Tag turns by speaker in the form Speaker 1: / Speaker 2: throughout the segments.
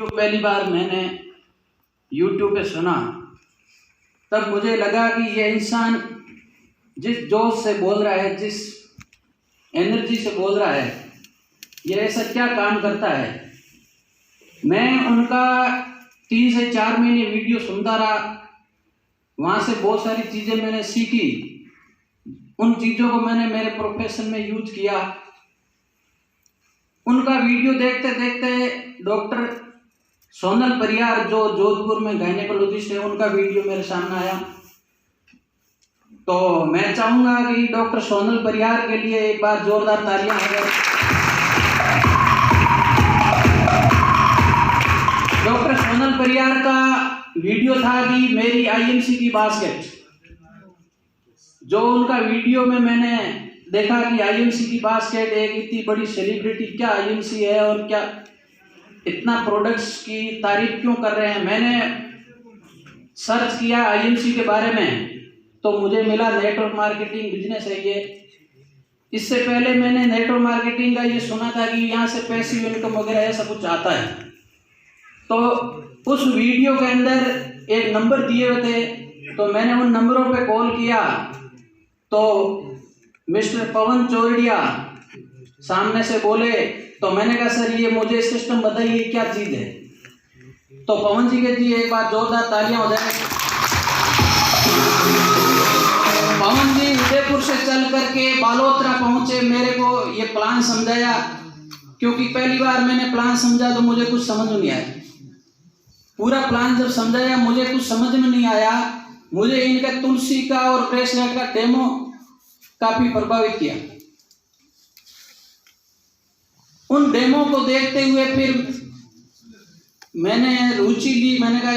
Speaker 1: Video पहली बार मैंने YouTube पे सुना, तब मुझे लगा कि ये इंसान जिस जोश से बोल रहा है, जिस एनर्जी से बोल रहा है, ये ऐसा क्या काम करता है। मैं उनका 3 से 4 महीने वीडियो सुनता रहा, वहाँ से बहुत सारी चीज़ें मैंने सीखी, उन चीज़ों को मैंने मेरे प्रोफेशन में यूज किया। उनका वीडियो देखते देखते डॉक्टर सोनल परियार जो जोधपुर में गायनेकोलॉजिस्ट है, उनका वीडियो मेरे सामने आया। तो मैं चाहूँगा कि डॉक्टर सोनल परियार के लिए एक बार जोरदार तालियां हो। डॉक्टर सोनल परियार का वीडियो था कि मेरी आईएमसी की बास्केट। जो उनका वीडियो में मैंने देखा कि आईएमसी की बास्केट एक इतनी बड़ी सेलिब्रिटी क्या आईएमसी है और क्या इतना प्रोडक्ट्स की तारीफ क्यों कर रहे हैं। मैंने सर्च किया आईएमसी के बारे में, तो मुझे मिला नेटवर्क मार्केटिंग बिजनेस है ये। इससे पहले मैंने नेटवर्क मार्केटिंग का ये सुना था कि यहाँ से पैसिव इनकम वगैरह ऐसा कुछ आता है। तो उस वीडियो के अंदर एक नंबर दिए हुए थे, तो मैंने उन नंबरों पे कॉल किया, तो मिस्टर पवन चौरड़िया सामने से बोले। तो मैंने कहा सर ये मुझे सिस्टम बताइए क्या चीज़ है। तो पवन जी के जी एक बार जोरदार तालियां हो जाए। पवन जी उदयपुर से चल करके बालोतरा पहुंचे, मेरे को ये प्लान समझाया, क्योंकि पहली बार मैंने प्लान समझा तो मुझे कुछ समझ नहीं आया। पूरा प्लान जब समझाया मुझे कुछ समझ में नहीं आया। मुझे इनका तुलसी का और ब्रेसलेट का डेमो काफी प्रभावित किया। उन डेमो को देखते हुए फिर मैंने रुचि ली। मैंने कहा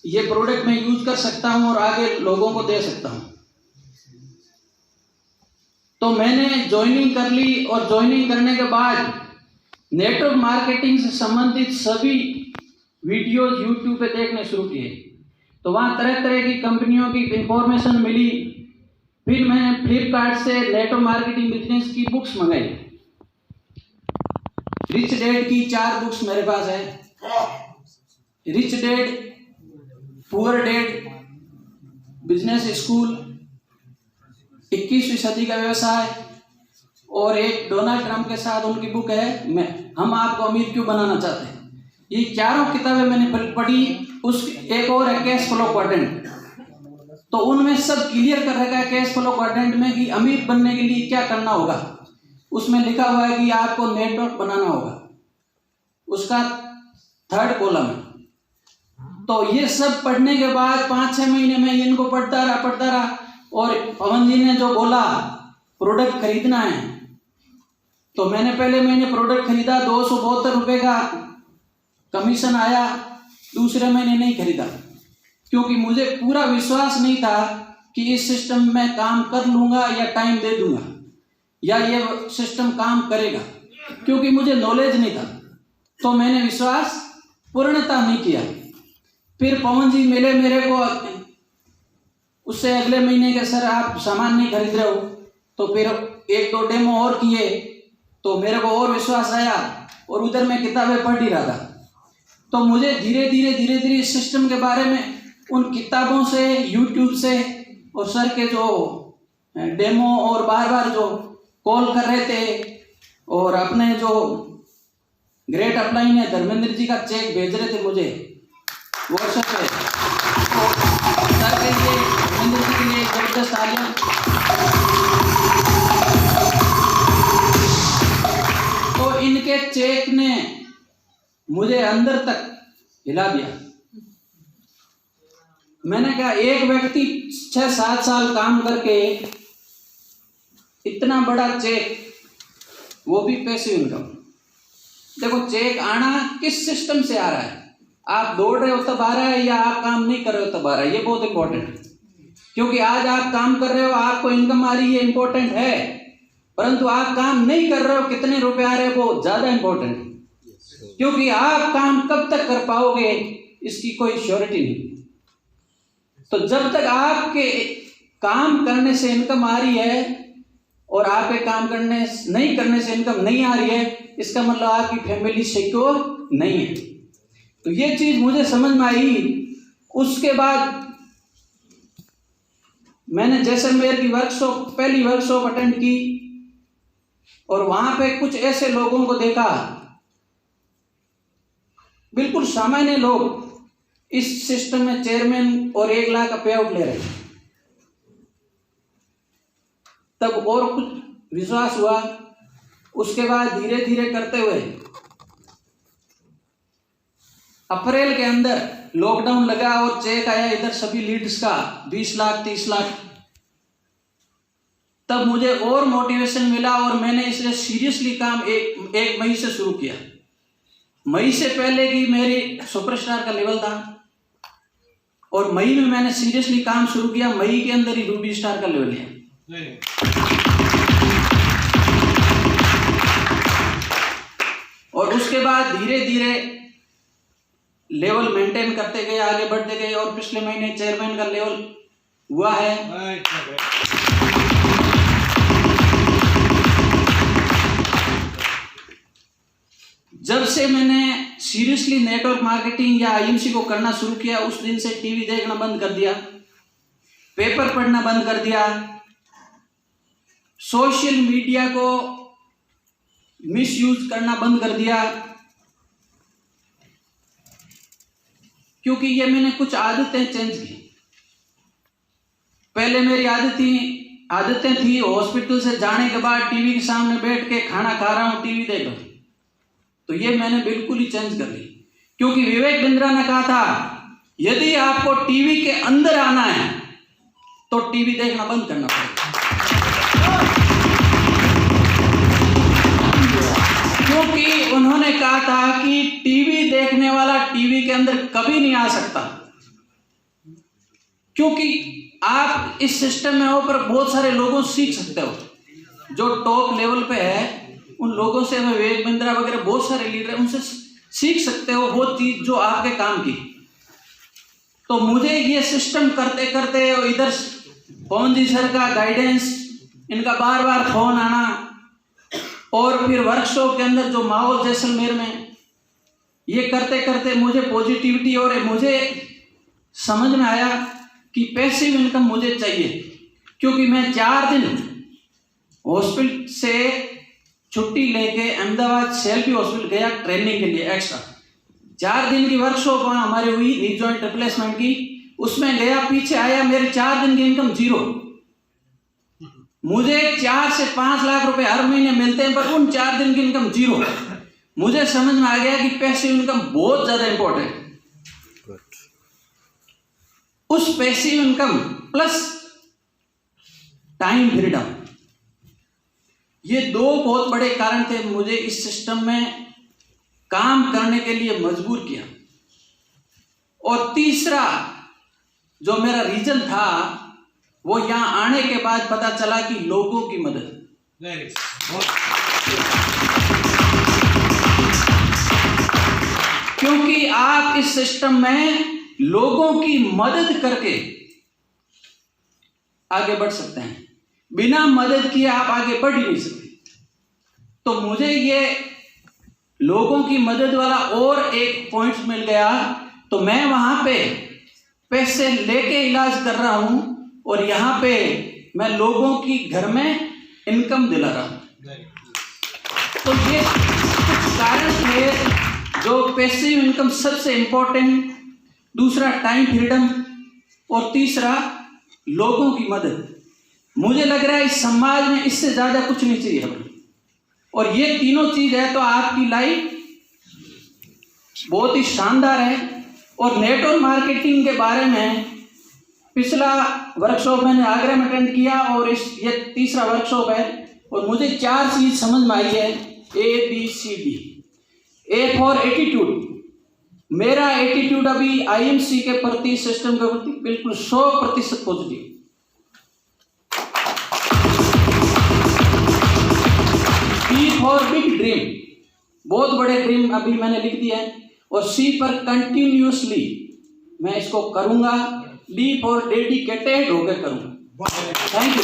Speaker 1: ये प्रोडक्ट मैं यूज कर सकता हूं और आगे लोगों को दे सकता हूं। तो मैंने ज्वाइनिंग कर ली और ज्वाइनिंग करने के बाद नेटवर्क मार्केटिंग से संबंधित सभी वीडियोस यूट्यूब पे देखने शुरू किए। तो वहाँ तरह तरह की कंपनियों की इंफॉर्मेशन मिली। फिर मैंने फ्लिपकार्ट से नेटवर्क मार्केटिंग बिजनेस की बुक्स मंगाई। रिच डैड की 4 बुक्स मेरे पास है। Rich dad, poor dad, business school, 21वीं सदी का व्यवसाय, और एक डोनाल्ड ट्रंप के साथ उनकी बुक है हम आपको अमीर क्यों बनाना चाहते हैं। ये चारों किताबें मैंने पढ़ी। उस एक और है कैश फ्लो क्वाड्रेंट। तो उनमें सब क्लियर कर रखा है कैश फ्लो क्वाड्रेंट में कि अमीर बनने के लिए क्या करना होगा। उसमें लिखा हुआ है कि आपको नेटवर्क बनाना होगा, उसका 3rd कॉलम है। तो ये सब पढ़ने के बाद 5-6 महीने में इनको पढ़ता रहा। और पवन जी ने जो बोला प्रोडक्ट खरीदना है, तो मैंने पहले महीने प्रोडक्ट खरीदा, 272 रुपये का कमीशन आया। दूसरे महीने नहीं खरीदा, क्योंकि मुझे पूरा विश्वास नहीं था कि इस सिस्टम में काम कर लूँगा या टाइम दे दूँगा या ये सिस्टम काम करेगा, क्योंकि मुझे नॉलेज नहीं था। तो मैंने विश्वास पूर्णता नहीं किया। फिर पवन जी मिले मेरे को, उससे अगले महीने के सर आप सामान नहीं खरीद रहे हो। तो फिर 1-2 डेमो और किए, तो मेरे को और विश्वास आया और उधर मैं किताबें पढ़ ही रहा था। तो मुझे धीरे धीरे इस सिस्टम के बारे में उन किताबों से, यूट्यूब से और सर के जो डेमो और बार जो कॉल कर रहे थे, और अपने जो ग्रेट अपलाइन है धर्मेंद्र जी का चेक भेज रहे थे मुझे व्हाट्सएप पे। तो सर के लिए, धर्मेंद्र जी के लिए जबरदस्त तालियां। तो इनके चेक ने मुझे अंदर तक हिला दिया। मैंने कहा एक व्यक्ति 6-7 साल काम करके इतना बड़ा चेक, वो भी पैसिव इनकम। देखो चेक आना किस सिस्टम से आ रहा है। आप दौड़ रहे हो तब आ रहा है या आप काम नहीं कर रहे हो तब आ रहा है, ये बहुत इंपॉर्टेंट है। क्योंकि आज आप काम कर रहे हो, आपको इनकम आ रही है, इंपॉर्टेंट है, परंतु आप काम नहीं कर रहे हो, कितने रुपए आ रहे हैं वो ज्यादा इंपॉर्टेंट है। क्योंकि आप काम कब तक कर पाओगे इसकी कोई श्योरिटी नहीं। तो जब तक आपके काम करने से इनकम आ रही है और आपके काम नहीं करने से इनकम नहीं आ रही है, इसका मतलब आपकी फैमिली सिक्योर नहीं है। तो ये चीज मुझे समझ में आई। उसके बाद मैंने जैसलमेर की वर्कशॉप, पहली वर्कशॉप अटेंड की और वहां पे कुछ ऐसे लोगों को देखा, बिल्कुल सामान्य लोग इस सिस्टम में चेयरमैन और 1 लाख का पे आउट ले रहे हैं। तब और कुछ विश्वास हुआ। उसके बाद धीरे धीरे करते हुए अप्रैल के अंदर लॉकडाउन लगा और चेक आया इधर सभी लीड्स का 20 लाख 30 लाख। तब मुझे और मोटिवेशन मिला और मैंने इसलिए सीरियसली काम एक मई से शुरू किया। मई से पहले की मेरी सुपरस्टार का लेवल था और मई में मैंने सीरियसली काम शुरू किया। मई के अंदर ही रूबी स्टार का लेवल लिया। और उसके बाद धीरे धीरे लेवल मेंटेन करते गए, आगे बढ़ते गए और पिछले महीने चेयरमैन का लेवल हुआ है। जब से मैंने सीरियसली नेटवर्क मार्केटिंग या आईएमसी को करना शुरू किया, उस दिन से टीवी देखना बंद कर दिया, पेपर पढ़ना बंद कर दिया, सोशल मीडिया को मिसयूज करना बंद कर दिया, क्योंकि ये मैंने कुछ आदतें चेंज की। पहले मेरी आदतें थी हॉस्पिटल से जाने के बाद टीवी के सामने बैठ के खाना खा रहा हूं, टीवी देख रहा हूं, तो ये मैंने बिल्कुल ही चेंज कर ली। क्योंकि विवेक बिंद्रा ने कहा था यदि आपको टीवी के अंदर आना है तो टीवी देखना बंद करना पड़ेगा। क्योंकि उन्होंने कहा था कि टीवी देखने वाला टीवी के अंदर कभी नहीं आ सकता, क्योंकि आप इस सिस्टम में हो पर बहुत सारे लोगों से सीख सकते हो। जो टॉप लेवल पे है उन लोगों से, हमें विवेक बिंद्रा वगैरह बहुत सारे लीडर, उनसे सीख सकते हो वो चीज जो आपके काम की। तो मुझे ये सिस्टम करते करते इधर पवन जी सर का गाइडेंस, इनका बार बार फोन आना और फिर वर्कशॉप के अंदर जो माहौल जैसलमेर में, ये करते करते मुझे पॉजिटिविटी और मुझे समझ में आया कि पैसिव इनकम मुझे चाहिए। क्योंकि मैं 4 दिन हॉस्पिटल से छुट्टी लेके अहमदाबाद सेल्फी हॉस्पिटल गया ट्रेनिंग के लिए एक्स्ट्रा। 4 दिन की वर्कशॉप वहां हमारी हुई नी जॉइंट रिप्लेसमेंट की, उसमें गया, पीछे आया, मेरे 4 दिन की इनकम 0। मुझे 4 से 5 लाख रुपए हर महीने मिलते हैं, पर उन 4 दिन की इनकम 0। मुझे समझ में आ गया कि पैसिव इनकम बहुत ज्यादा इंपॉर्टेंट है। उस passive income plus time freedom, ये 2 बहुत बड़े कारण थे मुझे इस सिस्टम में काम करने के लिए मजबूर किया। और तीसरा जो मेरा रीजन था वो यहां आने के बाद पता चला कि लोगों की मदद। क्योंकि आप इस सिस्टम में लोगों की मदद करके आगे बढ़ सकते हैं, बिना मदद किए आप आगे बढ़ ही नहीं सकते। तो मुझे ये लोगों की मदद वाला और एक पॉइंट मिल गया, तो मैं वहां पे पैसे लेके इलाज कर रहा हूं और यहां पे मैं लोगों की घर में इनकम दिला रहा हूं। तो ये कुछ कारण थे जो पैसिव इनकम सबसे इंपॉर्टेंट, दूसरा टाइम फ्रीडम और तीसरा लोगों की मदद। मुझे लग रहा है इस समाज में इससे ज्यादा कुछ नहीं चाहिए हमें। और ये तीनों चीज है तो आपकी लाइफ बहुत ही शानदार है। और नेटवर्क मार्केटिंग के बारे में पिछला वर्कशॉप मैंने आगरा में अटेंड किया और ये तीसरा वर्कशॉप है और मुझे 4 चीज समझ में आई है, ABCD। A for attitude. मेरा एटीट्यूड अभी आईएमसी के प्रति, सिस्टम के प्रति बिल्कुल 100% positive. B for big dream, बहुत बड़े ड्रीम अभी मैंने लिख दिया है। और C पर कंटिन्यूसली मैं इसको करूंगा। D फॉर डेडिकेटेड होकर करूंगा। Thank you.